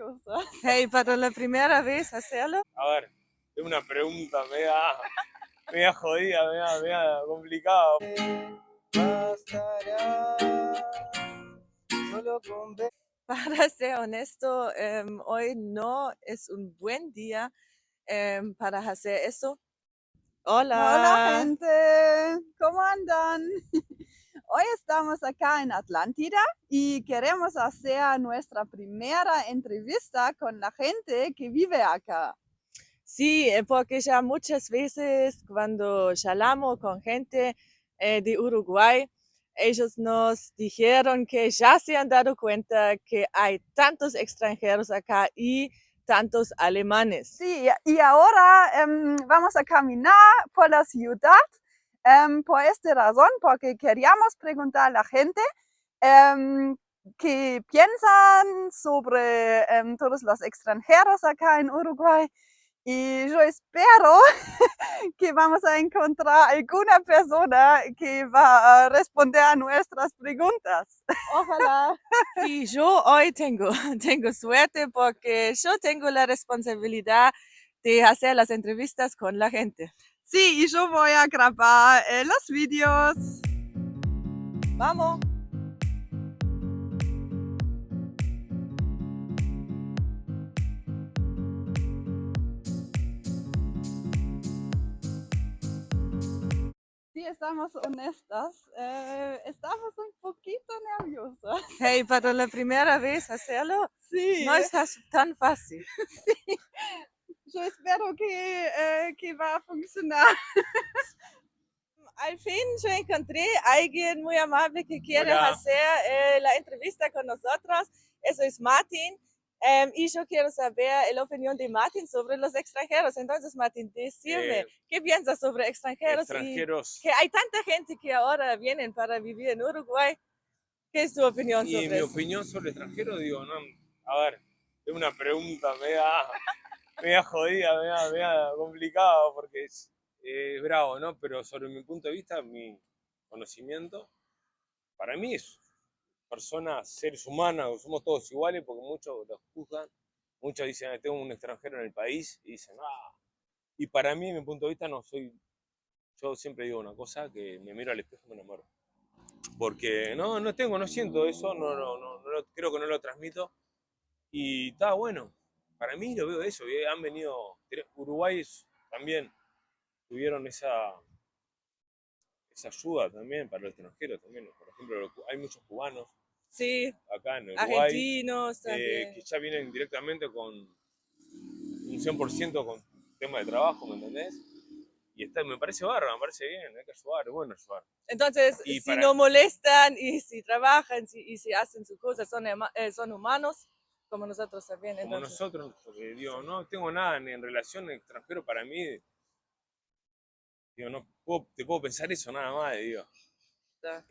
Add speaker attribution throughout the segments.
Speaker 1: nerviosa.
Speaker 2: Hey, para la primera vez hacerlo.
Speaker 3: A ver, es una pregunta media jodida, media complicada.
Speaker 2: Para ser honesto, hoy no es un buen día para hacer eso.
Speaker 1: Hola
Speaker 2: Hola.
Speaker 1: gente, ¿cómo andan? Hoy estamos acá en Atlántida y queremos hacer nuestra primera entrevista con la gente que vive acá.
Speaker 2: Sí, porque ya muchas veces cuando charlamos con gente de Uruguay, ellos nos dijeron que ya se han dado cuenta que hay tantos extranjeros acá y tantos alemanes.
Speaker 1: Sí, y ahora vamos a caminar por la ciudad por esta razón, porque queríamos preguntar a la gente qué piensan sobre todos los extranjeros acá en Uruguay. Y yo espero que vamos a encontrar alguna persona que va a responder a nuestras preguntas.
Speaker 2: Ojalá. Sí, yo hoy tengo suerte porque yo tengo la responsabilidad de hacer las entrevistas con la gente.
Speaker 1: Sí, y yo voy a grabar los vídeos.
Speaker 2: Vamos.
Speaker 1: Si estamos honestas, estamos un poquito nerviosas.
Speaker 2: Hey, para la primera vez hacerlo,
Speaker 1: Sí,
Speaker 2: no es tan fácil.
Speaker 1: sí. Yo espero que va a funcionar.
Speaker 2: Al fin yo encontré a alguien muy amable que quiere
Speaker 3: Hola.
Speaker 2: hacer la entrevista con nosotros. Eso es Martín. Y yo quiero saber la opinión de Martín sobre los extranjeros. Entonces, Martín, decime, ¿qué piensas sobre extranjeros?
Speaker 3: Extranjeros.
Speaker 2: Y que hay tanta gente que ahora vienen para vivir en Uruguay. ¿Qué es tu opinión
Speaker 3: Y
Speaker 2: sobre
Speaker 3: mi
Speaker 2: eso?
Speaker 3: opinión sobre extranjeros, digo, no, a ver, es una pregunta media jodida, media complicada, porque es bravo, ¿no? Pero sobre mi punto de vista, mi conocimiento, para mí es personas, seres humanos, somos todos iguales, porque muchos los juzgan, muchos dicen, "Ah, tengo un extranjero en el país", y dicen, ah, y para mí, mi punto de vista, no soy, yo siempre digo una cosa, que me miro al espejo y me enamoro. Porque no siento eso, creo que no lo transmito. Y está bueno, para mí lo veo eso, han venido, Uruguay también tuvieron esa ayuda también para los extranjeros también. Por ejemplo, hay muchos cubanos
Speaker 2: Sí,
Speaker 3: acá en Uruguay
Speaker 2: argentinos también.
Speaker 3: que ya vienen directamente con un 100% con tema de trabajo, ¿me entendés? Y me parece bárbaro, me parece bien, hay que ayudar, es bueno ayudar.
Speaker 2: Entonces,
Speaker 3: Y
Speaker 2: si no molestan y si trabajan y si hacen sus cosas, son humanos como nosotros también.
Speaker 3: Como
Speaker 2: Entonces,
Speaker 3: nosotros, porque digo, no tengo nada ni en relación extranjero para mí, digo, te puedo pensar eso nada más, digo.
Speaker 2: está.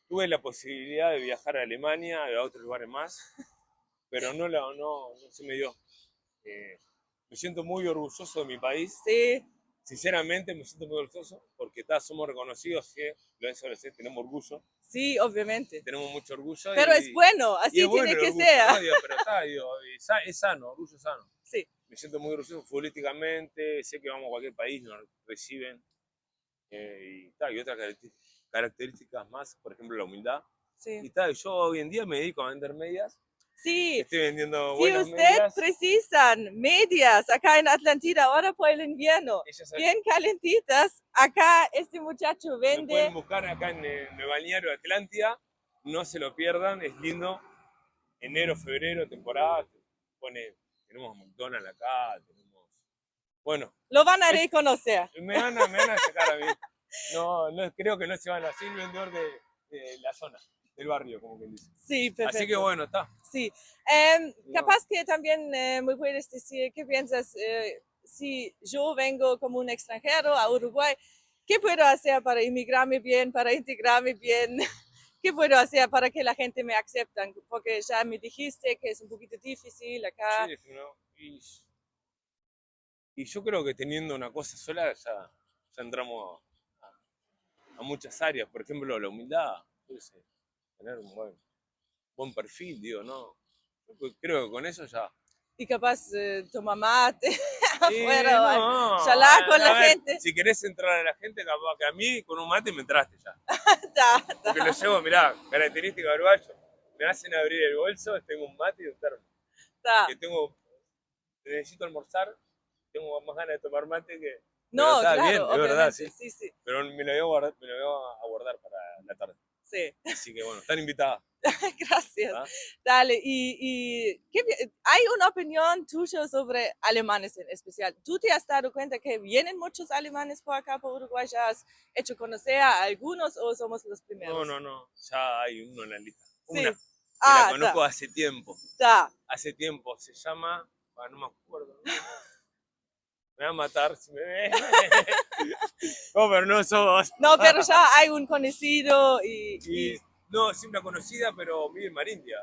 Speaker 3: Tuve la posibilidad de viajar a Alemania y a otros lugares más, pero no se me dio. Me siento muy orgulloso de mi país.
Speaker 2: Sí,
Speaker 3: Sinceramente me siento muy orgulloso porque somos reconocidos que tenemos orgullo,
Speaker 2: sí, obviamente.
Speaker 3: tenemos mucho orgullo.
Speaker 2: Pero es bueno,
Speaker 3: y
Speaker 2: así
Speaker 3: es bueno
Speaker 2: tiene
Speaker 3: el
Speaker 2: que
Speaker 3: orgullo,
Speaker 2: ser.
Speaker 3: ¿no? Digo, pero está, digo, es sano, orgullo sano.
Speaker 2: Sí,
Speaker 3: Me siento muy orgulloso futbolísticamente, sé que vamos a cualquier país, nos reciben. Y otras características más, por ejemplo la humildad.
Speaker 2: sí.
Speaker 3: Y tal, yo hoy en día me dedico a vender medias.
Speaker 2: Sí,
Speaker 3: Estoy vendiendo
Speaker 2: si
Speaker 3: buenas
Speaker 2: usted
Speaker 3: medias.
Speaker 2: precisan medias acá en Atlantida ahora por el invierno, bien calentitas, acá este muchacho
Speaker 3: Me
Speaker 2: vende.
Speaker 3: pueden buscar acá en el balneario de Atlántida, no se lo pierdan, es lindo. Enero, febrero, temporada, tenemos McDonald's acá, bueno.
Speaker 2: Lo van a reconocer.
Speaker 3: Me van a sacar a mí. No, creo que no se van a hacer el vendedor de la zona, del barrio, como quien dice.
Speaker 2: Sí, perfecto.
Speaker 3: Así que bueno, está.
Speaker 2: Sí. Capaz que también me puedes decir qué piensas si yo vengo como un extranjero a Uruguay, ¿qué puedo hacer para inmigrarme bien, para integrarme bien? ¿Qué puedo hacer para que la gente me acepte? Porque ya me dijiste que es un poquito difícil acá.
Speaker 3: Sí, no, y yo creo que teniendo una cosa sola ya entramos a muchas áreas. Por ejemplo, la humildad, yo qué sé, tener un buen perfil, digo, ¿no? Creo que con eso ya.
Speaker 2: Y capaz toma mate
Speaker 3: Sí,
Speaker 2: afuera, o
Speaker 3: no,
Speaker 2: charlar con la
Speaker 3: ver,
Speaker 2: gente.
Speaker 3: Si querés entrar a la gente, capaz que a mí con un mate me entraste ya.
Speaker 2: Está,
Speaker 3: Porque lo llevo, mirá, característica uruguayo. Me hacen abrir el bolso, tengo un mate y un termo.
Speaker 2: está.
Speaker 3: Que necesito almorzar, tengo más ganas de tomar mate que... Pero
Speaker 2: No,
Speaker 3: está
Speaker 2: claro,
Speaker 3: bien, es verdad,
Speaker 2: obviamente,
Speaker 3: sí.
Speaker 2: sí.
Speaker 3: Pero me lo voy a guardar para la tarde.
Speaker 2: Sí.
Speaker 3: Así que bueno, están invitadas.
Speaker 2: Gracias.
Speaker 3: ¿Ah?
Speaker 2: Dale, ¿hay una opinión tuya sobre alemanes en especial? ¿Tú te has dado cuenta que vienen muchos alemanes por acá, por Uruguay? ¿Ya has hecho conocer a algunos o somos los primeros?
Speaker 3: No, ya hay uno en la lista.
Speaker 2: Sí.
Speaker 3: Una, que
Speaker 2: Ah,
Speaker 3: la conozco hace tiempo.
Speaker 2: está.
Speaker 3: Hace tiempo, se llama... no me acuerdo. ¿No? Me va a matar si me ve. No, pero no sos.
Speaker 2: No, pero ya hay un conocido y
Speaker 3: No, sí una conocida, pero vive en Marindia.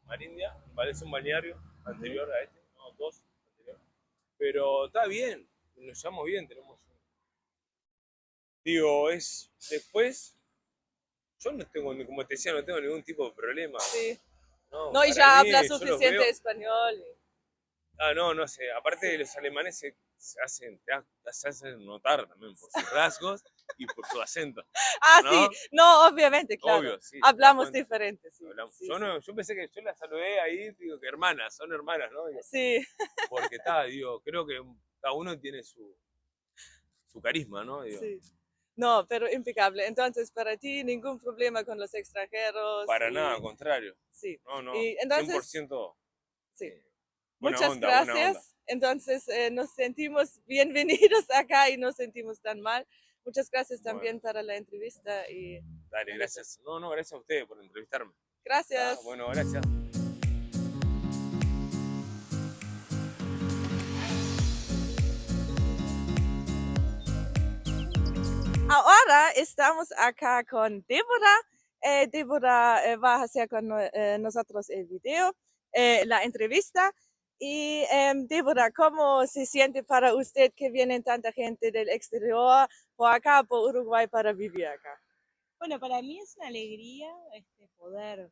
Speaker 3: Marindia, vale, es un balneario anterior a este, no, dos anterior. Pero está bien, nos llevamos bien, tenemos. Digo, después, yo no tengo, como te decía, no tengo ningún tipo de problema.
Speaker 2: sí.
Speaker 3: No,
Speaker 2: Y
Speaker 3: para
Speaker 2: ya
Speaker 3: mí,
Speaker 2: habla
Speaker 3: yo los
Speaker 2: suficiente
Speaker 3: veo-
Speaker 2: español.
Speaker 3: no sé. Aparte de los alemanes se hacen notar también por sus rasgos y por su acento.
Speaker 2: Ah,
Speaker 3: ¿No?
Speaker 2: sí, no, obviamente, claro.
Speaker 3: Obvio, sí.
Speaker 2: Hablamos
Speaker 3: te das cuenta.
Speaker 2: diferente, sí.
Speaker 3: Hablamos.
Speaker 2: Sí,
Speaker 3: Yo pensé que yo la saludé ahí, digo que hermanas, son hermanas, ¿no?
Speaker 2: sí.
Speaker 3: Porque creo que cada uno tiene su carisma, ¿no? Digo,
Speaker 2: Sí. No, pero impecable. Entonces, para ti, ningún problema con los extranjeros.
Speaker 3: para nada, al contrario.
Speaker 2: Sí.
Speaker 3: No,
Speaker 2: Y entonces,
Speaker 3: 100%
Speaker 2: sí.
Speaker 3: buena
Speaker 2: Muchas
Speaker 3: onda, buena
Speaker 2: gracias.
Speaker 3: onda.
Speaker 2: Entonces, nos sentimos bienvenidos acá y no sentimos tan mal. Muchas gracias también para la entrevista y
Speaker 3: Dale, gracias. No, gracias a ustedes por entrevistarme.
Speaker 2: gracias.
Speaker 3: Bueno, gracias.
Speaker 2: Ahora estamos acá con Débora. Débora va a hacer con nosotros el video, la entrevista. Y Débora, ¿cómo se siente para usted que viene tanta gente del exterior por acá, por Uruguay, para vivir acá?
Speaker 4: Bueno, para mí es una alegría poder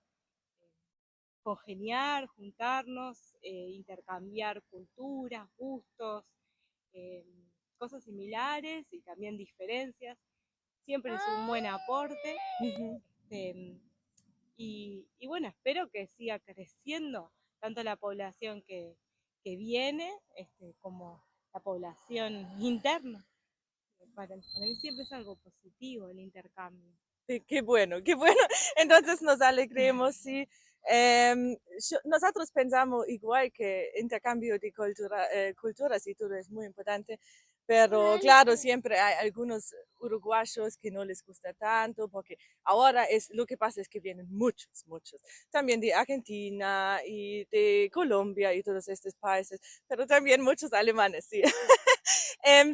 Speaker 4: congeniar, juntarnos, intercambiar culturas, gustos, cosas similares y también diferencias. Siempre es un buen aporte. Y bueno, espero que siga creciendo tanto la población que viene como la población interna. Para mí siempre es algo positivo el intercambio.
Speaker 2: Sí, qué bueno, qué bueno. Entonces nos alegremos, sí. Nosotros pensamos igual que intercambio de culturas y todo es muy importante, pero claro, siempre hay algunos uruguayos que no les gusta tanto, porque ahora lo que pasa es que vienen muchos, también de Argentina y de Colombia y todos estos países, pero también muchos alemanes, sí.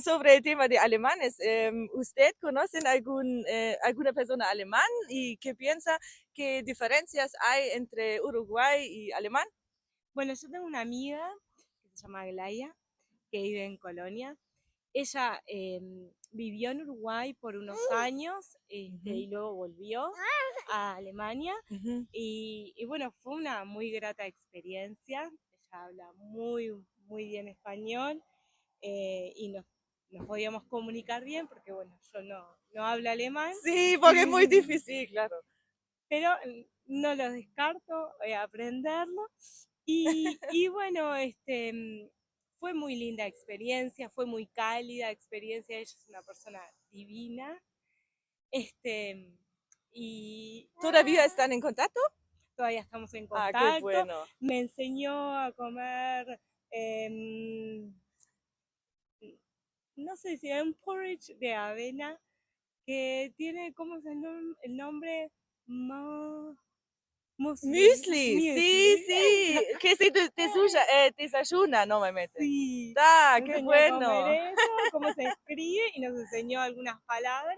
Speaker 2: Sobre el tema de alemanes, ¿usted conoce alguna persona alemán y qué piensa, qué diferencias hay entre Uruguay y alemán?
Speaker 4: Bueno, yo tengo una amiga que se llama Glaya, que vive en Colonia. Ella vivió en Uruguay por unos años y luego volvió a Alemania. Y bueno, fue una muy grata experiencia. Ella habla muy, muy bien español y nos podíamos comunicar bien porque, bueno, yo no hablo alemán.
Speaker 2: Sí, porque es muy difícil, claro.
Speaker 4: Pero no lo descarto, aprenderlo. Y bueno, fue muy linda experiencia, fue muy cálida experiencia. Ella es una persona divina. Y
Speaker 2: ¿Todavía están en contacto?
Speaker 4: todavía estamos en contacto.
Speaker 2: Ah, qué bueno.
Speaker 4: Me enseñó a comer, no sé si es un porridge de avena que tiene, ¿cómo es el nombre?
Speaker 2: Muesli,
Speaker 4: Muesli.
Speaker 2: sí. Que se desayuna normalmente.
Speaker 4: Sí.
Speaker 2: Ah,
Speaker 4: Nos
Speaker 2: qué
Speaker 4: enseñó a
Speaker 2: bueno.
Speaker 4: comer eso, cómo se escribe y nos enseñó algunas palabras.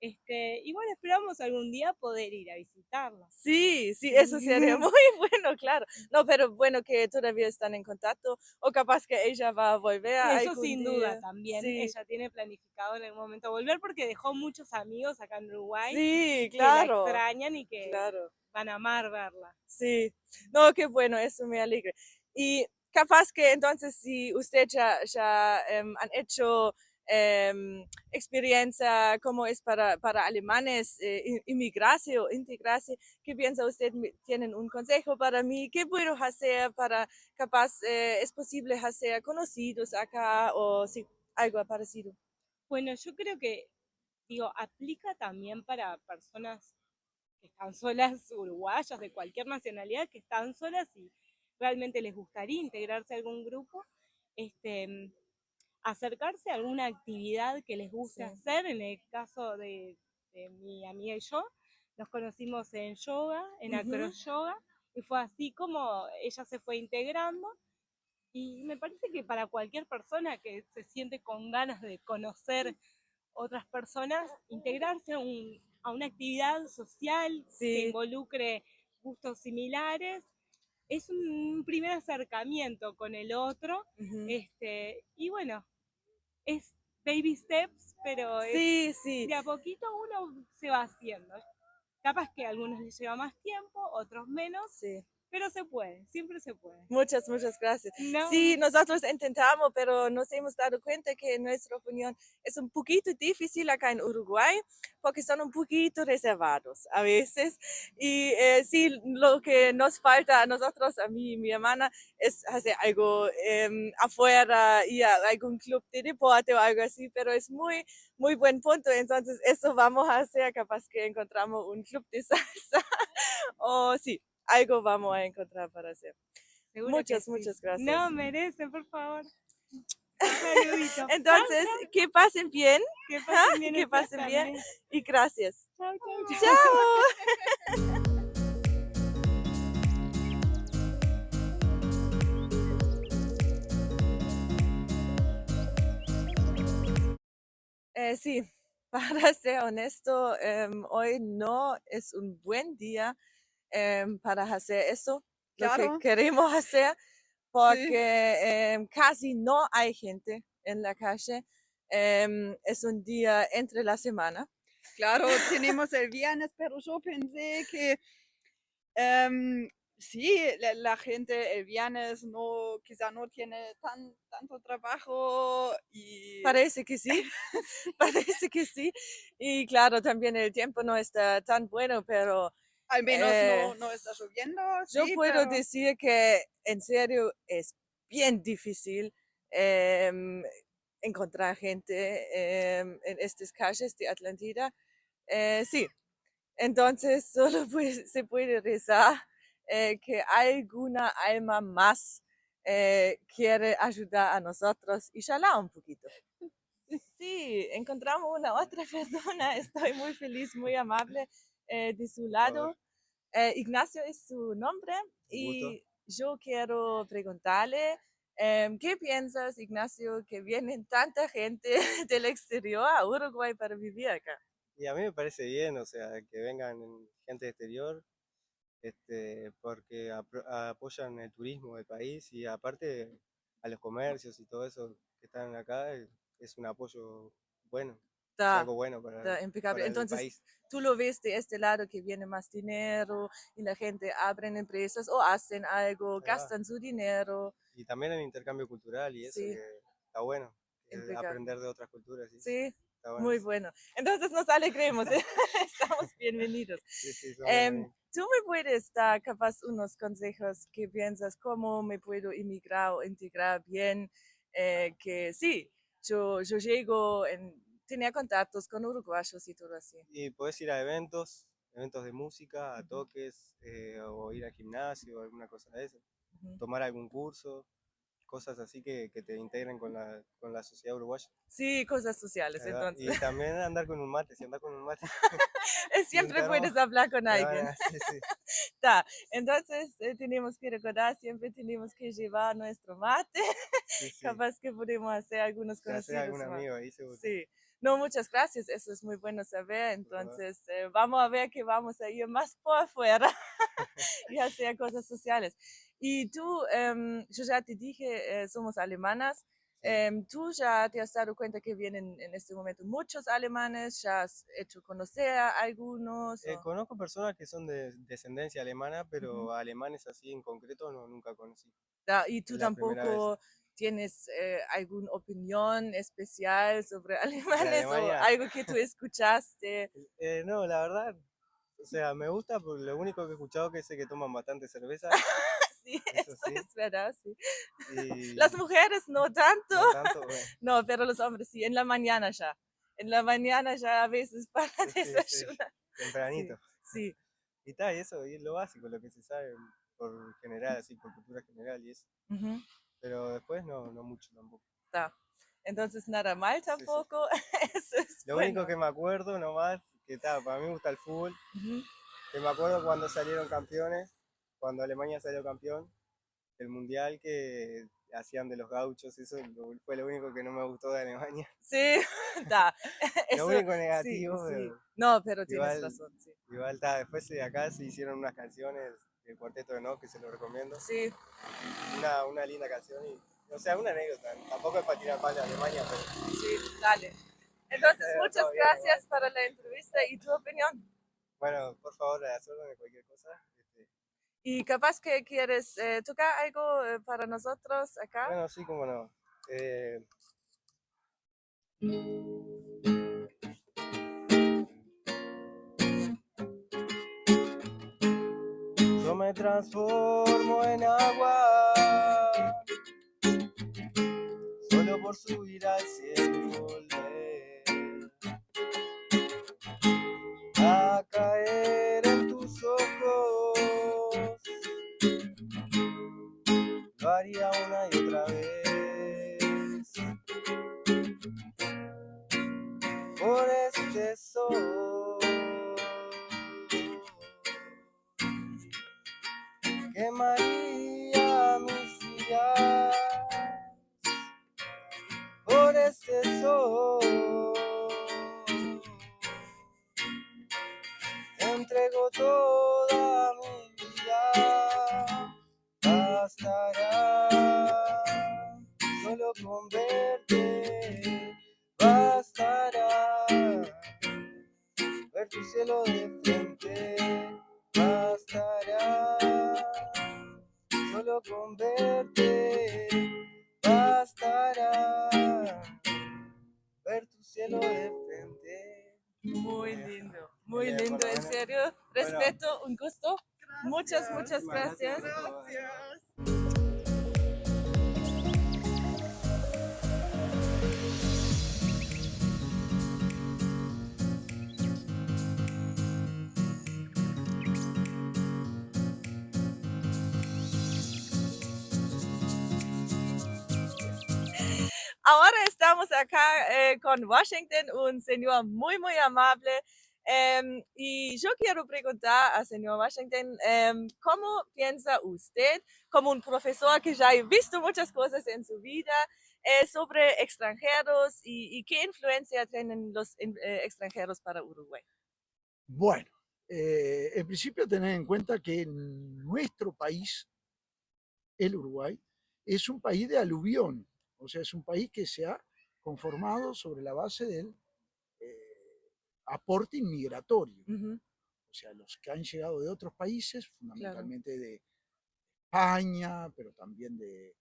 Speaker 4: Y bueno, esperamos algún día poder ir a visitarla.
Speaker 2: Sí, eso sería muy bueno, claro. No, pero bueno que todavía están en contacto o capaz que ella va a volver
Speaker 4: Eso
Speaker 2: algún
Speaker 4: sin
Speaker 2: día.
Speaker 4: duda también.
Speaker 2: Sí,
Speaker 4: Ella tiene planificado en algún momento volver porque dejó muchos amigos acá en Uruguay
Speaker 2: sí,
Speaker 4: que la
Speaker 2: claro,
Speaker 4: extrañan y que
Speaker 2: claro.
Speaker 4: van a amar verla.
Speaker 2: Sí, no, qué bueno, eso me alegra. Y capaz que entonces si usted ya han hecho experiencia como es para alemanes inmigrarse o integrarse, ¿qué piensa usted? ¿Tienen un consejo para mí? ¿Qué puedo hacer para, capaz es posible hacer conocidos acá o sí, algo parecido?
Speaker 4: Bueno, yo creo que, digo, aplica también para personas que están solas, uruguayas, de cualquier nacionalidad, que están solas y realmente les gustaría integrarse a algún grupo, este, acercarse a alguna actividad que les guste
Speaker 2: Sí.
Speaker 4: hacer. En el caso de mi amiga y yo, nos conocimos en yoga, en acro yoga, y fue así como ella se fue integrando. Y me parece que para cualquier persona que se siente con ganas de conocer otras personas, integrarse a una actividad social que
Speaker 2: Sí,
Speaker 4: involucre gustos similares, es un primer acercamiento con el otro,
Speaker 2: ujú.
Speaker 4: y bueno, es baby steps, pero es
Speaker 2: Sí, sí.
Speaker 4: de a poquito uno se va haciendo. Capaz que a algunos les lleva más tiempo, otros menos,
Speaker 2: Sí.
Speaker 4: pero se puede, siempre se puede.
Speaker 2: Muchas gracias.
Speaker 4: No,
Speaker 2: Sí, nosotros intentamos, pero nos hemos dado cuenta que en nuestra opinión es un poquito difícil acá en Uruguay, porque son un poquito reservados a veces. Y sí, lo que nos falta a nosotros, a mí y mi hermana, es hacer algo afuera, ir a algún club de deporte o algo así, pero es muy buen punto. Entonces, eso vamos a hacer, capaz que encontramos un club de salsa o sí, algo vamos a encontrar para hacer.
Speaker 4: seguro que
Speaker 2: Muchas
Speaker 4: sí.
Speaker 2: gracias.
Speaker 4: No, merecen, por favor. Un saludito. Chau,
Speaker 2: Entonces,
Speaker 4: chau.
Speaker 2: que pasen bien,
Speaker 4: Que pasen bien
Speaker 2: que
Speaker 4: ustedes
Speaker 2: pasen bien
Speaker 4: también.
Speaker 2: y gracias.
Speaker 4: Chau, chau, chau.
Speaker 2: Chao. Sí, para ser honesto, hoy no es un buen día para hacer eso, lo que
Speaker 1: Claro,
Speaker 2: queremos hacer,
Speaker 1: sí,
Speaker 2: porque casi no hay gente en la calle. Es un día entre la semana.
Speaker 1: claro, tenemos el viernes, pero yo pensé que em, sí, la gente el viernes no, quizá no tiene tanto trabajo y
Speaker 2: Parece que sí,
Speaker 1: sí,
Speaker 2: parece que sí. Y claro, también el tiempo no está tan bueno, pero
Speaker 1: al menos
Speaker 2: eh,
Speaker 1: no está lloviendo,
Speaker 2: yo
Speaker 1: sí,
Speaker 2: puedo
Speaker 1: pero
Speaker 2: decir que en serio es bien difícil em, encontrar gente en estas calles de Atlantida. Sí, entonces solo se puede rezar que alguna alma más quiere ayudar a nosotros y charlar un poquito. Sí, encontramos una otra persona, estoy muy feliz, muy amable de su lado. Ignacio es su nombre
Speaker 5: Un gusto.
Speaker 2: y yo quiero preguntarle, ¿qué piensas, Ignacio, que vienen tanta gente del exterior a Uruguay para vivir acá?
Speaker 5: Y a mí me parece bien, o sea, que vengan gente de exterior, porque apoyan el turismo del país y aparte a los comercios y todo eso que están acá, es un apoyo bueno, es
Speaker 2: Está,
Speaker 5: algo bueno
Speaker 2: está impecable.
Speaker 5: para el
Speaker 2: Entonces,
Speaker 5: país.
Speaker 2: tú lo ves de este lado que viene más dinero y la gente abren empresas o hacen algo,
Speaker 5: Ahí va.
Speaker 2: gastan su dinero.
Speaker 5: Y también el intercambio cultural y eso
Speaker 2: Sí,
Speaker 5: que está bueno,
Speaker 2: impecable.
Speaker 5: aprender de otras culturas, ¿sí?
Speaker 2: Sí,
Speaker 5: Está bueno
Speaker 2: muy
Speaker 5: eso.
Speaker 2: bueno. Entonces nos alegremos, ¿eh? Estamos bienvenidos.
Speaker 5: Sí, sí, son bienvenidos.
Speaker 2: ¿Tú me puedes dar capaz unos consejos que piensas cómo me puedo inmigrar o integrar bien? Que sí, yo llego en tener contactos con uruguayos y todo así.
Speaker 5: Y podés ir a eventos de música, a
Speaker 2: Ujú,
Speaker 5: toques, o ir al gimnasio, alguna cosa de eso.
Speaker 2: ujú.
Speaker 5: Tomar algún curso, cosas así que te integren con la sociedad uruguaya.
Speaker 2: Sí, cosas sociales,
Speaker 5: Ahí va.
Speaker 2: entonces.
Speaker 5: Y también andar con un mate, si andás con un mate, sin
Speaker 2: Siempre
Speaker 5: termo,
Speaker 2: puedes hablar con
Speaker 5: te van
Speaker 2: alguien.
Speaker 5: sí, sí,
Speaker 2: Está. Entonces tenemos que recordar, siempre tenemos que llevar nuestro mate.
Speaker 5: sí, sí.
Speaker 2: Capaz que podemos hacer algunos
Speaker 5: Te haces
Speaker 2: conocidos
Speaker 5: algún
Speaker 2: más.
Speaker 5: amigo ahí seguro.
Speaker 2: Sí. No, muchas gracias, eso es muy bueno saber.
Speaker 5: Por favor.
Speaker 2: Entonces, vamos a ver que vamos a ir más por afuera y hacer cosas sociales. Y tú, yo ya te dije, somos alemanas.
Speaker 5: Sí.
Speaker 2: ¿Tú ya te has dado cuenta que vienen en este momento muchos alemanes? ¿Ya has hecho conocer a algunos? o-
Speaker 5: Conozco personas que son de descendencia alemana,
Speaker 2: Ujú.
Speaker 5: pero alemanes así en concreto no, nunca conocí.
Speaker 2: Y tú
Speaker 5: Es la primera vez.
Speaker 2: tampoco tienes alguna opinión especial sobre
Speaker 5: De
Speaker 2: alemanes o
Speaker 5: Alemania,
Speaker 2: algo que tú escuchaste.
Speaker 5: no, la verdad, o sea, me gusta, porque lo único que he escuchado que sé que toman bastante cerveza,
Speaker 2: Sí,
Speaker 5: eso
Speaker 2: eso
Speaker 5: sí,
Speaker 2: es verdad, sí.
Speaker 5: y
Speaker 2: Las mujeres no tanto,
Speaker 5: no tanto, bueno,
Speaker 2: no, pero los hombres sí, en la mañana ya. En la mañana ya a veces para
Speaker 5: sí, sí,
Speaker 2: desayunar. Sí,
Speaker 5: tempranito.
Speaker 2: sí.
Speaker 5: Y tal, y eso, y es lo básico, lo que se sabe por general, así, por cultura general y eso.
Speaker 2: Ujú,
Speaker 5: Pero después no, no mucho tampoco.
Speaker 2: está. Entonces nada mal
Speaker 5: Sí, sí.
Speaker 2: tampoco, eso es
Speaker 5: Lo único
Speaker 2: bueno.
Speaker 5: que me acuerdo nomás, que tal, para mí me gusta el fútbol,
Speaker 2: Ujú.
Speaker 5: que me acuerdo cuando salieron campeones, cuando Alemania salió campeón, el mundial que hacían de los gauchos, eso fue lo único que no me gustó de Alemania.
Speaker 2: Sí, está.
Speaker 5: Lo
Speaker 2: Eso,
Speaker 5: único
Speaker 2: sí,
Speaker 5: negativo,
Speaker 2: sí.
Speaker 5: pero
Speaker 2: No, pero tienes
Speaker 5: igual,
Speaker 2: razón, sí.
Speaker 5: igual está. Después de acá se hicieron unas canciones del Cuarteto de Nos, que se lo recomiendo.
Speaker 2: Sí,
Speaker 5: Una linda canción y, o sea, una anécdota. Tampoco es para tirar palo a Alemania, pero
Speaker 2: sí, dale. Entonces, muchas
Speaker 5: todo bien
Speaker 2: gracias
Speaker 5: igual.
Speaker 2: para la entrevista y tu opinión.
Speaker 5: Bueno, por favor, de cualquier cosa.
Speaker 2: Y capaz que quieres tocar algo para nosotros acá.
Speaker 5: Bueno, sí, como no. Eh, yo me transformo en agua solo por subir al cielo y volver a caer en tus ojos. Lo haría una y otra vez por este sol. Quemaría mis días por este sol. Te entrego toda mi vida, bastará solo con verte, bastará ver tu cielo de frente, bastará solo con verte, bastará ver tu cielo de frente.
Speaker 2: Muy
Speaker 5: Por
Speaker 2: lindo,
Speaker 5: lo
Speaker 2: en
Speaker 5: menos.
Speaker 2: serio.
Speaker 5: Bueno,
Speaker 2: Respeto, un gusto. Muchas
Speaker 5: muchísimas
Speaker 2: gracias.
Speaker 5: por todo.
Speaker 2: Ahora estamos acá con Washington, un señor muy amable. Y yo quiero preguntar al señor Washington, ¿cómo piensa usted, como un profesor que ya ha visto muchas cosas en su vida, sobre extranjeros y qué influencia tienen los extranjeros para Uruguay?
Speaker 6: Bueno, en principio tener en cuenta que nuestro país, el Uruguay, es un país de aluvión, o sea, es un país que se ha conformado sobre la base del aporte inmigratorio,
Speaker 2: Ujú,
Speaker 6: o sea, los que han llegado de otros países,
Speaker 2: claro.
Speaker 6: fundamentalmente de España, pero también de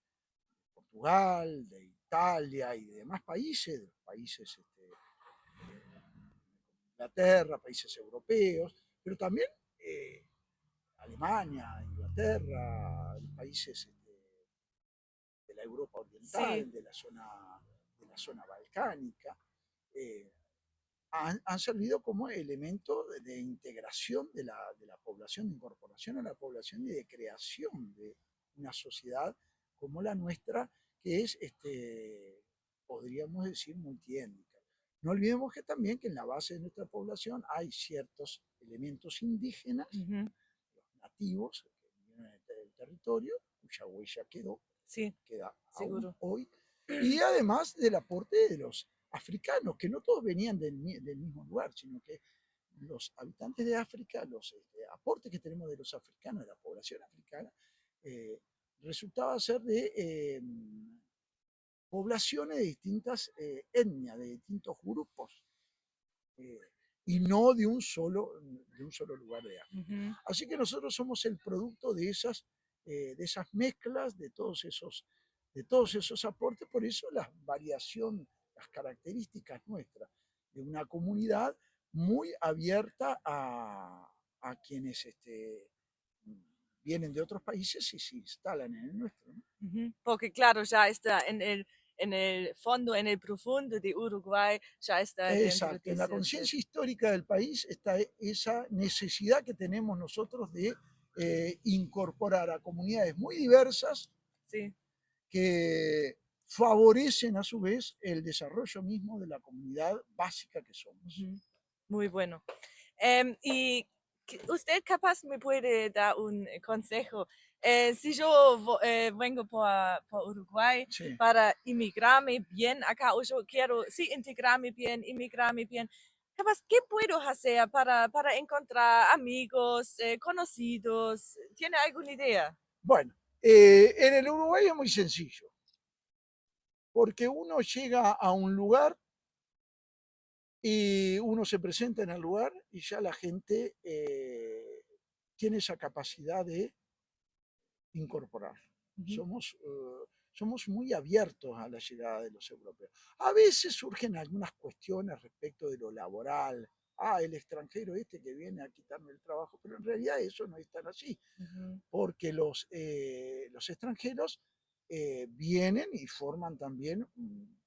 Speaker 6: Portugal, de Italia y de demás países, de los países Inglaterra, países europeos, pero también Alemania, Inglaterra, los países de la Europa
Speaker 2: Sí.
Speaker 6: Oriental, de la zona balcánica, eh, han servido como elemento de integración de la población, de incorporación a la población y de creación de una sociedad como la nuestra, que es, podríamos decir, multiétnica. No olvidemos que también que en la base de nuestra población hay ciertos elementos indígenas,
Speaker 2: Ujú,
Speaker 6: los nativos que viven del territorio, cuya huella
Speaker 2: sí,
Speaker 6: queda aún
Speaker 2: seguro.
Speaker 6: hoy, y además del aporte de los africanos, que no todos venían del mismo lugar, sino que los habitantes de África, los aportes que tenemos de los africanos, de la población africana, resultaba ser de poblaciones de distintas etnias, de distintos grupos, y no de un solo lugar de África. Así que nosotros somos el producto de esas mezclas, de todos esos aportes, por eso la variación, las características nuestras de una comunidad muy abierta a quienes vienen de otros países y se instalan en el nuestro, ¿no?
Speaker 2: Porque claro, ya está en el fondo, en el profundo de Uruguay, ya está dentro
Speaker 6: Exacto,
Speaker 2: de
Speaker 6: en la
Speaker 2: ese ser.
Speaker 6: conciencia histórica del país está esa necesidad que tenemos nosotros de incorporar a comunidades muy diversas
Speaker 2: Sí.
Speaker 6: que favorecen a su vez el desarrollo mismo de la comunidad básica que somos.
Speaker 2: Muy bueno. Y usted capaz me puede dar un consejo. Si yo vengo por Uruguay
Speaker 6: Sí.
Speaker 2: para inmigrarme bien acá, o yo quiero, sí, integrarme bien, inmigrarme bien, capaz, ¿qué puedo hacer para encontrar amigos, conocidos? ¿Tiene alguna idea?
Speaker 6: Bueno, en el Uruguay es muy sencillo, porque uno llega a un lugar y uno se presenta en el lugar y ya la gente tiene esa capacidad de incorporar. Somos muy abiertos a la llegada de los europeos. A veces surgen algunas cuestiones respecto de lo laboral. El extranjero que viene a quitarme el trabajo, pero en realidad eso no es tan así, porque los extranjeros vienen y forman también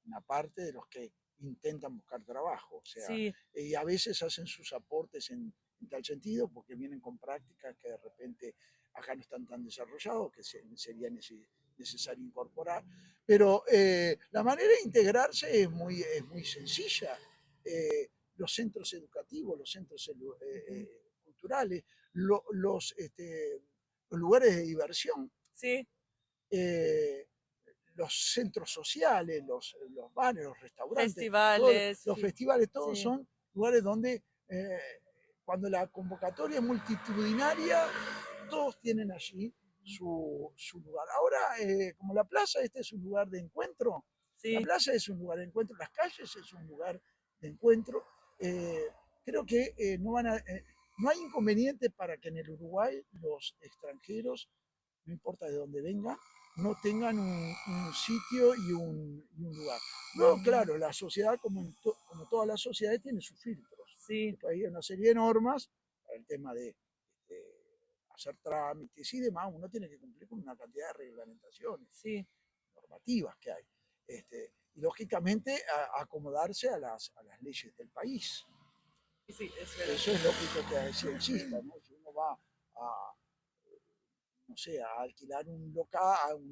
Speaker 6: una parte de los que intentan buscar trabajo, o sea,
Speaker 2: Sí.
Speaker 6: Y a veces hacen sus aportes en tal sentido, porque vienen con prácticas que de repente acá no están tan desarrollados, que sería necesario incorporar. Pero la manera de integrarse es muy sencilla. Los centros educativos, los centros culturales, los lugares de diversión,
Speaker 2: Sí.
Speaker 6: los centros sociales, los bares, los restaurantes,
Speaker 2: Festivales.
Speaker 6: los festivales, todos
Speaker 2: Sí.
Speaker 6: son lugares donde cuando la convocatoria es multitudinaria, todos tienen allí su lugar. Ahora, como la plaza, es un lugar de encuentro.
Speaker 2: Sí.
Speaker 6: La plaza es un lugar de encuentro, las calles es un lugar de encuentro. Creo que no hay inconveniente para que en el Uruguay los extranjeros, no importa de dónde vengan, no tengan un sitio y un lugar. Luego, claro, la sociedad, como todas las sociedades, tiene sus filtros.
Speaker 2: Sí.
Speaker 6: Hay una serie de normas para el tema de hacer trámites y demás. Uno tiene que cumplir con una cantidad de reglamentaciones, normativas que hay. Y lógicamente acomodarse a las leyes del país.
Speaker 2: Sí, es verdad.
Speaker 6: Eso es lógico que sí exista, ¿no? Si uno va a alquilar un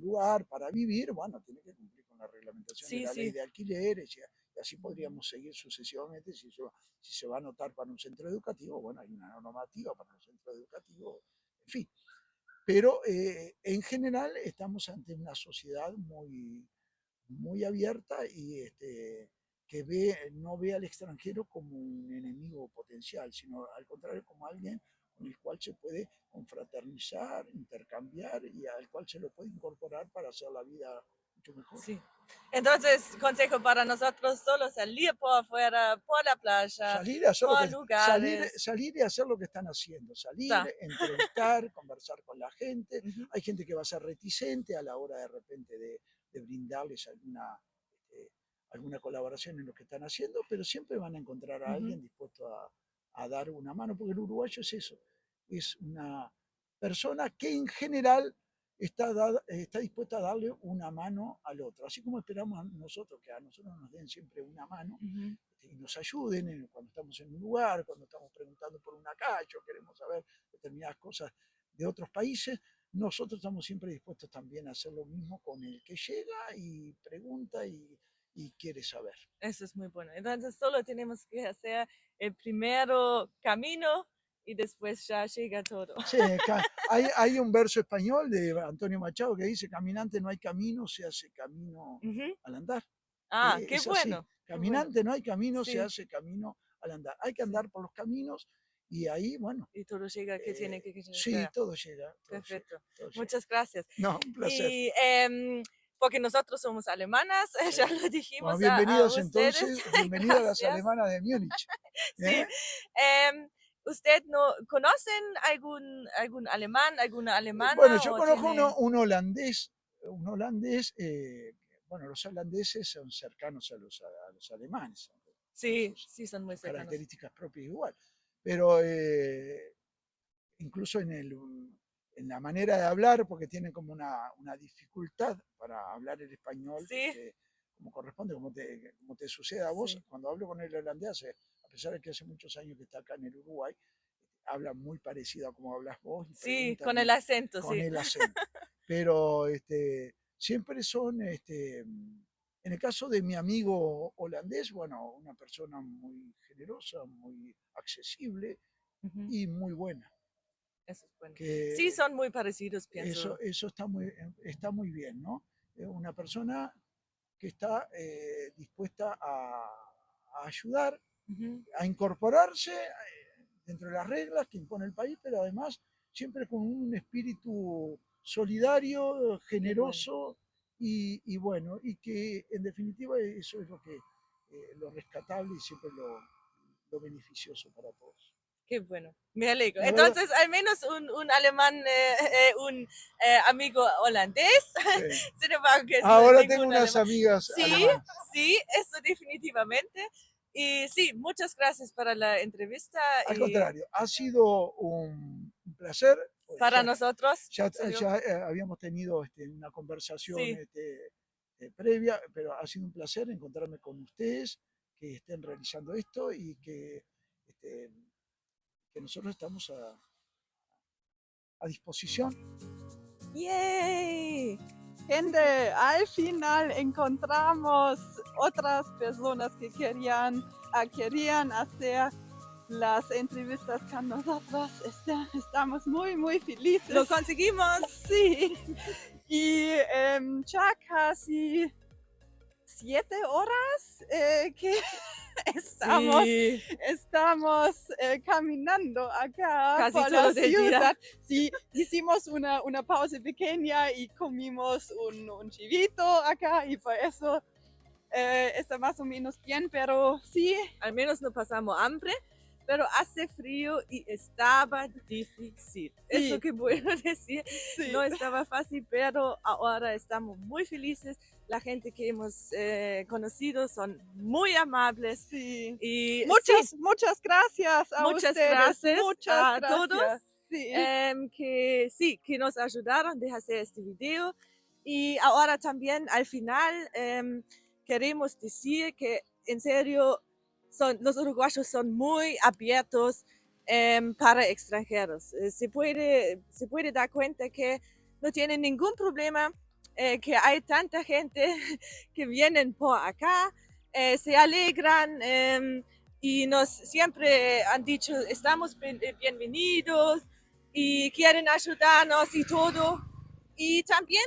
Speaker 6: lugar para vivir, bueno, tiene que cumplir con la reglamentación de la ley de alquileres, y así podríamos seguir sucesivamente. Si se va a anotar para un centro educativo, bueno, hay una normativa para los centros educativos, en fin. Pero en general estamos ante una sociedad muy abierta y que no ve al extranjero como un enemigo potencial, sino al contrario como alguien con el cual se puede confraternizar, intercambiar y al cual se lo puede incorporar para hacer la vida mucho mejor.
Speaker 2: Sí. Entonces, consejo para nosotros, solo salir por afuera, por la playa,
Speaker 6: salir y hacer
Speaker 2: por lugares.
Speaker 6: Salir y hacer lo que están haciendo, entrevistar, conversar con la gente. Hay gente que va a ser reticente a la hora de repente de brindarles alguna colaboración en lo que están haciendo, pero siempre van a encontrar a alguien dispuesto a dar una mano, porque el uruguayo es eso, es una persona que en general está dispuesta a darle una mano al otro, así como esperamos nosotros que a nosotros nos den siempre una mano y nos ayuden cuando estamos en un lugar, cuando estamos preguntando por una calle o queremos saber determinadas cosas de otros países. Nosotros estamos siempre dispuestos también a hacer lo mismo con el que llega y pregunta y quiere saber.
Speaker 2: Eso es muy bueno. Entonces solo tenemos que hacer el primero camino y después ya llega todo.
Speaker 6: Sí, hay un verso español de Antonio Machado que dice: caminante no hay camino, se hace camino al andar.
Speaker 2: Ah, qué
Speaker 6: es así.
Speaker 2: bueno.
Speaker 6: Caminante no hay camino,
Speaker 2: Sí.
Speaker 6: se hace camino al andar. Hay que andar por los caminos y ahí, bueno,
Speaker 2: Y todo llega que tiene que
Speaker 6: sí,
Speaker 2: llegar.
Speaker 6: todo llega. Todo
Speaker 2: Perfecto.
Speaker 6: llega, todo llega.
Speaker 2: Muchas gracias.
Speaker 6: No, un placer.
Speaker 2: Y porque nosotros somos alemanas, ya lo dijimos
Speaker 6: Bueno,
Speaker 2: a
Speaker 6: bienvenidos
Speaker 2: ustedes.
Speaker 6: entonces, bienvenidos a las
Speaker 2: Gracias.
Speaker 6: alemanas de Múnich.
Speaker 2: Sí.
Speaker 6: ¿eh?
Speaker 2: ¿Usted no conocen algún alemán, alguna alemana?
Speaker 6: Bueno, yo
Speaker 2: o
Speaker 6: conozco
Speaker 2: tiene-
Speaker 6: un holandés, bueno, los holandeses son cercanos a los alemanes,
Speaker 2: Sí,
Speaker 6: con sus
Speaker 2: sí, son muy cercanos.
Speaker 6: características propias igual, pero incluso en la manera de hablar, porque tienen como una dificultad para hablar el español,
Speaker 2: Sí.
Speaker 6: como corresponde, como te sucede a vos,
Speaker 2: Sí.
Speaker 6: cuando hablo con el holandés, a pesar de que hace muchos años que está acá en el Uruguay, habla muy parecido a como hablas vos. Y
Speaker 2: Sí,
Speaker 6: preguntan
Speaker 2: con el acento,
Speaker 6: con
Speaker 2: sí.
Speaker 6: el acento. Pero siempre son, en el caso de mi amigo holandés, bueno, una persona muy generosa, muy accesible
Speaker 2: Ujú,
Speaker 6: y muy buena.
Speaker 2: eso es bueno.
Speaker 6: Que
Speaker 2: Sí, son muy parecidos, pienso.
Speaker 6: eso está muy bien, ¿no? Una persona que está dispuesta a ayudar,
Speaker 2: Ujú,
Speaker 6: a incorporarse dentro de las reglas que impone el país, pero además siempre con un espíritu solidario,
Speaker 2: qué bueno.
Speaker 6: generoso y bueno, y que en definitiva eso es lo rescatable y siempre lo beneficioso para todos.
Speaker 2: Qué bueno, me alegro.
Speaker 6: La verdad,
Speaker 2: Entonces, al menos un alemán, un amigo holandés,
Speaker 6: sí.
Speaker 2: sin embargo, que es
Speaker 6: Ahora tengo
Speaker 2: ningún
Speaker 6: unas
Speaker 2: alemán.
Speaker 6: amigas
Speaker 2: Sí,
Speaker 6: alemanas.
Speaker 2: sí, eso definitivamente. Y sí, muchas gracias para la entrevista
Speaker 6: Al
Speaker 2: y
Speaker 6: contrario, ha sido un placer. Pues
Speaker 2: para nosotros.
Speaker 6: ya habíamos tenido una conversación
Speaker 2: Sí,
Speaker 6: previa, pero ha sido un placer encontrarme con ustedes que estén realizando esto y este, que nosotros estamos a disposición.
Speaker 2: ¡yay!
Speaker 1: Gente, al final encontramos otras personas que querían hacer las entrevistas con nosotros. Estamos muy, muy felices.
Speaker 2: Lo conseguimos.
Speaker 1: Sí. Y ya casi 7 horas que
Speaker 2: Sí,
Speaker 1: estamos caminando acá
Speaker 2: casi
Speaker 1: por
Speaker 2: todo
Speaker 1: la
Speaker 2: el día.
Speaker 1: ciudad. Sí, hicimos una pausa pequeña y comimos un chivito acá y por eso está más o menos bien, pero sí.
Speaker 2: Al menos no pasamos hambre, pero hace frío y estaba difícil. Eso
Speaker 1: Sí.
Speaker 2: que puedo decir,
Speaker 1: Sí.
Speaker 2: no estaba fácil, pero ahora estamos muy felices. La gente que hemos conocido son muy amables.
Speaker 1: Sí.
Speaker 2: Y
Speaker 1: Muchas gracias a
Speaker 2: muchas
Speaker 1: ustedes.
Speaker 2: gracias
Speaker 1: Muchas
Speaker 2: a
Speaker 1: gracias.
Speaker 2: todos.
Speaker 1: Sí.
Speaker 2: Que nos ayudaron de hacer este video. Y ahora también al final queremos decir que en serio los uruguayos son muy abiertos para extranjeros. Se puede dar cuenta que no tienen ningún problema, que hay tanta gente que vienen por acá, se alegran y nos siempre han dicho estamos bienvenidos y quieren ayudarnos y todo. Y también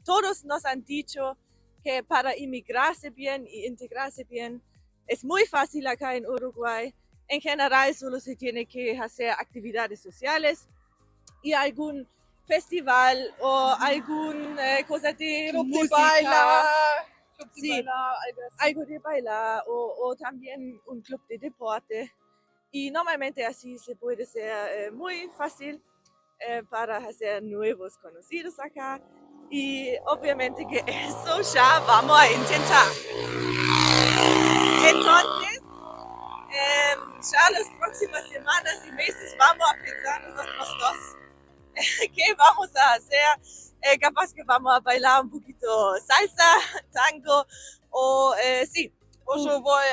Speaker 2: todos nos han dicho que para inmigrarse bien y integrarse bien es muy fácil acá en Uruguay. En general solo se tiene que hacer actividades sociales y algún festival o alguna cosa de
Speaker 1: Club de
Speaker 2: música.
Speaker 1: bailar. Club de
Speaker 2: Sí,
Speaker 1: bailar, algo así.
Speaker 2: algo de bailar o también un club de deporte. Y normalmente así se puede ser muy fácil para hacer nuevos conocidos acá. Y obviamente que eso ya vamos a intentar. Entonces, ya las próximas semanas y meses vamos a pensar nosotros dos qué vamos a hacer. Capaz que vamos a bailar un poquito salsa, tango o sí.
Speaker 1: O yo voy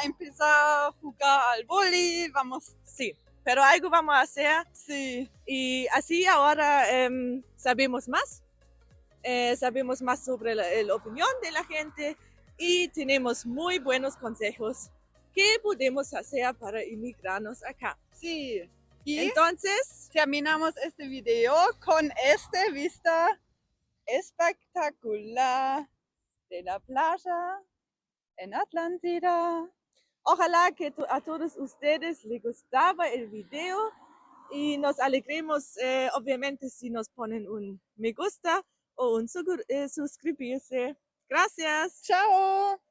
Speaker 1: a empezar a jugar al vóley, vamos.
Speaker 2: Sí, pero algo vamos a hacer.
Speaker 1: Sí.
Speaker 2: Y así ahora sabemos más sobre la opinión de la gente y tenemos muy buenos consejos que podemos hacer para inmigrarnos acá.
Speaker 1: Sí. Y
Speaker 2: Entonces,
Speaker 1: terminamos este video con esta vista espectacular de la playa en Atlántida.
Speaker 2: Ojalá que a todos ustedes les gustaba el video y nos alegremos, obviamente, si nos ponen un me gusta o un suscribirse. Gracias.
Speaker 1: Chao.